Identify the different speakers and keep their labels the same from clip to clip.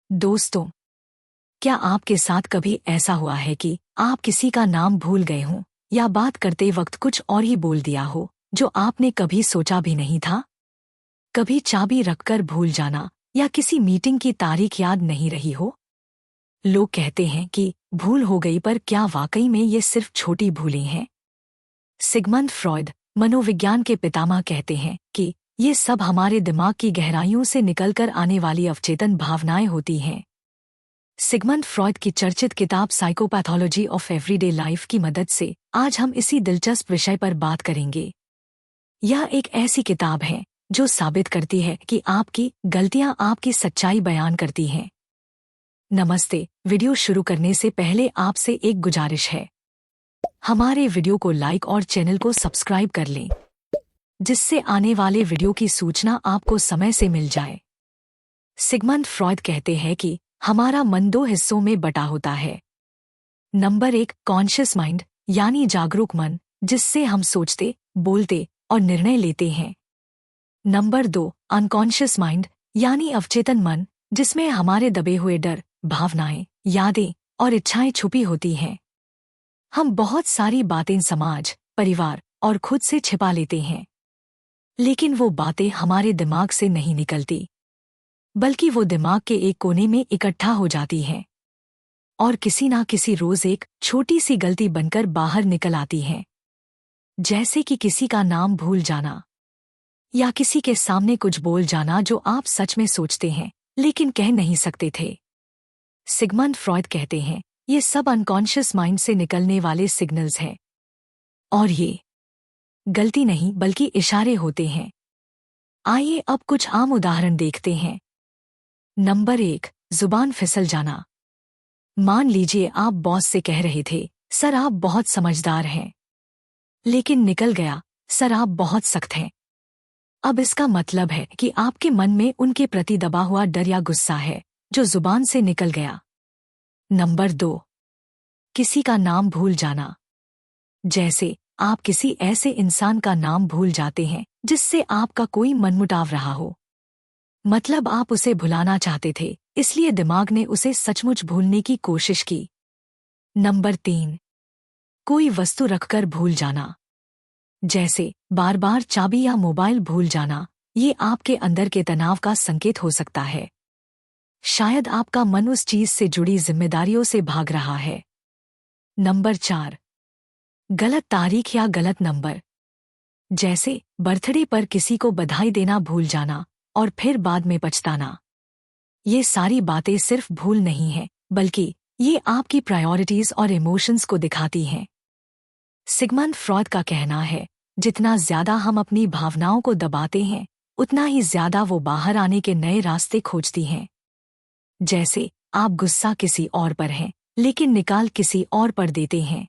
Speaker 1: दोस्तों, क्या आपके साथ कभी ऐसा हुआ है कि आप किसी का नाम भूल गए हों या बात करते वक्त कुछ और ही बोल दिया हो जो आपने कभी सोचा भी नहीं था? कभी चाबी रखकर भूल जाना या किसी मीटिंग की तारीख याद नहीं रही हो? लोग कहते हैं कि भूल हो गई, पर क्या वाकई में ये सिर्फ छोटी भूलें हैं? सिगमंड फ्रॉयड, मनोविज्ञान के पितामह, कहते हैं कि ये सब हमारे दिमाग की गहराइयों से निकलकर आने वाली अवचेतन भावनाएं होती हैं। सिगमंड फ्रॉयड की चर्चित किताब साइकोपैथोलॉजी ऑफ एवरीडे लाइफ की मदद से आज हम इसी दिलचस्प विषय पर बात करेंगे। यह एक ऐसी किताब है जो साबित करती है कि आपकी गलतियां आपकी सच्चाई बयान करती हैं। नमस्ते। वीडियो शुरू करने से पहले आपसे एक गुजारिश है, हमारे वीडियो को लाइक और चैनल को सब्सक्राइब कर लें, जिससे आने वाले वीडियो की सूचना आपको समय से मिल जाए। सिगमंड फ्रॉयड कहते हैं कि हमारा मन दो हिस्सों में बटा होता है। नंबर 1, कॉन्शियस माइंड यानी जागरूक मन, जिससे हम सोचते, बोलते और निर्णय लेते हैं। नंबर 2, अनकॉन्शियस माइंड यानी अवचेतन मन, जिसमें हमारे दबे हुए डर, भावनाएं, यादें और इच्छाएं छुपी होती हैं। हम बहुत सारी बातें समाज, परिवार और खुद से छिपा लेते हैं, लेकिन वो बातें हमारे दिमाग से नहीं निकलती, बल्कि वो दिमाग के एक कोने में इकट्ठा हो जाती हैं और किसी ना किसी रोज एक छोटी सी गलती बनकर बाहर निकल आती हैं। जैसे कि किसी का नाम भूल जाना या किसी के सामने कुछ बोल जाना जो आप सच में सोचते हैं लेकिन कह नहीं सकते थे। सिगमंड फ्रॉयड कहते हैं ये सब अनकॉन्शियस माइंड से निकलने वाले सिग्नल्स हैं, और ये गलती नहीं बल्कि इशारे होते हैं। आइए अब कुछ आम उदाहरण देखते हैं। नंबर 1, जुबान फिसल जाना। मान लीजिए आप बॉस से कह रहे थे, सर आप बहुत समझदार हैं, लेकिन निकल गया, सर आप बहुत सख्त हैं। अब इसका मतलब है कि आपके मन में उनके प्रति दबा हुआ डर या गुस्सा है जो जुबान से निकल गया। नंबर 2, किसी का नाम भूल जाना। जैसे आप किसी ऐसे इंसान का नाम भूल जाते हैं जिससे आपका कोई मनमुटाव रहा हो, मतलब आप उसे भुलाना चाहते थे, इसलिए दिमाग ने उसे सचमुच भूलने की कोशिश की। नंबर 3, कोई वस्तु रखकर भूल जाना। जैसे बार बार चाबी या मोबाइल भूल जाना, ये आपके अंदर के तनाव का संकेत हो सकता है। शायद आपका मन उस चीज से जुड़ी जिम्मेदारियों से भाग रहा है। नंबर 4, गलत तारीख या गलत नंबर। जैसे बर्थडे पर किसी को बधाई देना भूल जाना और फिर बाद में पछताना। ये सारी बातें सिर्फ भूल नहीं हैं, बल्कि ये आपकी प्रायोरिटीज और इमोशंस को दिखाती हैं। सिगमंड फ्रॉयड का कहना है, जितना ज्यादा हम अपनी भावनाओं को दबाते हैं, उतना ही ज्यादा वो बाहर आने के नए रास्ते खोजती हैं। जैसे आप गुस्सा किसी और पर हैं, लेकिन निकाल किसी और पर देते हैं,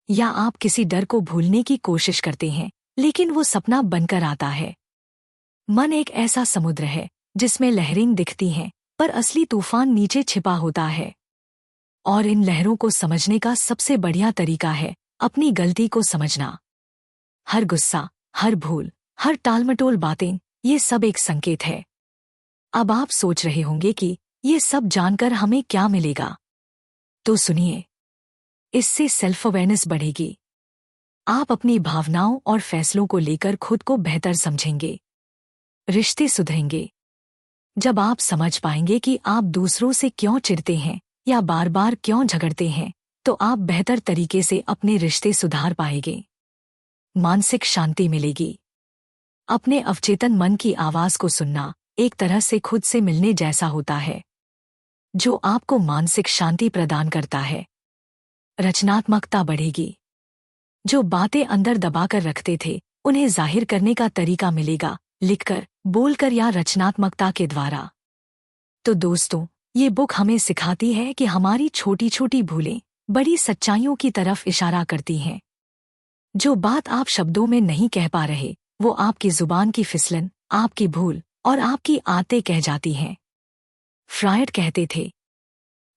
Speaker 1: या आप किसी डर को भूलने की कोशिश करते हैं, लेकिन वो सपना बनकर आता है। मन एक ऐसा समुद्र है जिसमें लहरें दिखती हैं, पर असली तूफान नीचे छिपा होता है। और इन लहरों को समझने का सबसे बढ़िया तरीका है अपनी गलती को समझना। हर गुस्सा, हर भूल, हर टालमटोल बातें, ये सब एक संकेत है। अब आप सोच रहे होंगे कि ये सब जानकर हमें क्या मिलेगा? तो सुनिए, इससे सेल्फ अवेयरनेस बढ़ेगी। आप अपनी भावनाओं और फैसलों को लेकर खुद को बेहतर समझेंगे। रिश्ते सुधरेंगे। जब आप समझ पाएंगे कि आप दूसरों से क्यों चिढ़ते हैं या बार बार क्यों झगड़ते हैं, तो आप बेहतर तरीके से अपने रिश्ते सुधार पाएंगे। मानसिक शांति मिलेगी। अपने अवचेतन मन की आवाज को सुनना एक तरह से खुद से मिलने जैसा होता है, जो आपको मानसिक शांति प्रदान करता है। रचनात्मकता बढ़ेगी। जो बातें अंदर दबाकर रखते थे, उन्हें जाहिर करने का तरीका मिलेगा, लिखकर, बोलकर या रचनात्मकता के द्वारा। तो दोस्तों, ये बुक हमें सिखाती है कि हमारी छोटी छोटी भूलें बड़ी सच्चाइयों की तरफ इशारा करती हैं। जो बात आप शब्दों में नहीं कह पा रहे, वो आपकी जुबान की फिसलन, आपकी भूल और आपकी आदतें कह जाती हैं। फ्रॉयड कहते थे,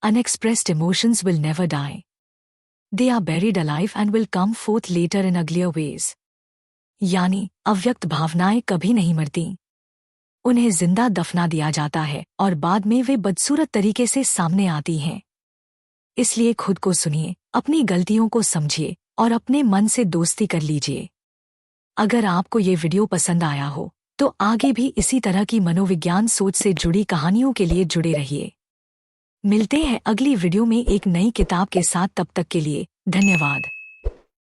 Speaker 1: unexpressed emotions will never die, they are buried alive and will come forth later in uglier ways. यानी अव्यक्त भावनाएं कभी नहीं मरती, उन्हें जिंदा दफना दिया जाता है और बाद में वे बदसूरत तरीके से सामने आती हैं। इसलिए खुद को सुनिए, अपनी गलतियों को समझिए और अपने मन से दोस्ती कर लीजिए। अगर आपको ये वीडियो पसंद आया हो तो आगे भी इसी तरह की मनोविज्ञान सोच से जुड़ी कहानियों के लिए जुड़े रहिए। मिलते हैं अगली वीडियो में एक नई किताब के साथ, तब तक के लिए धन्यवाद।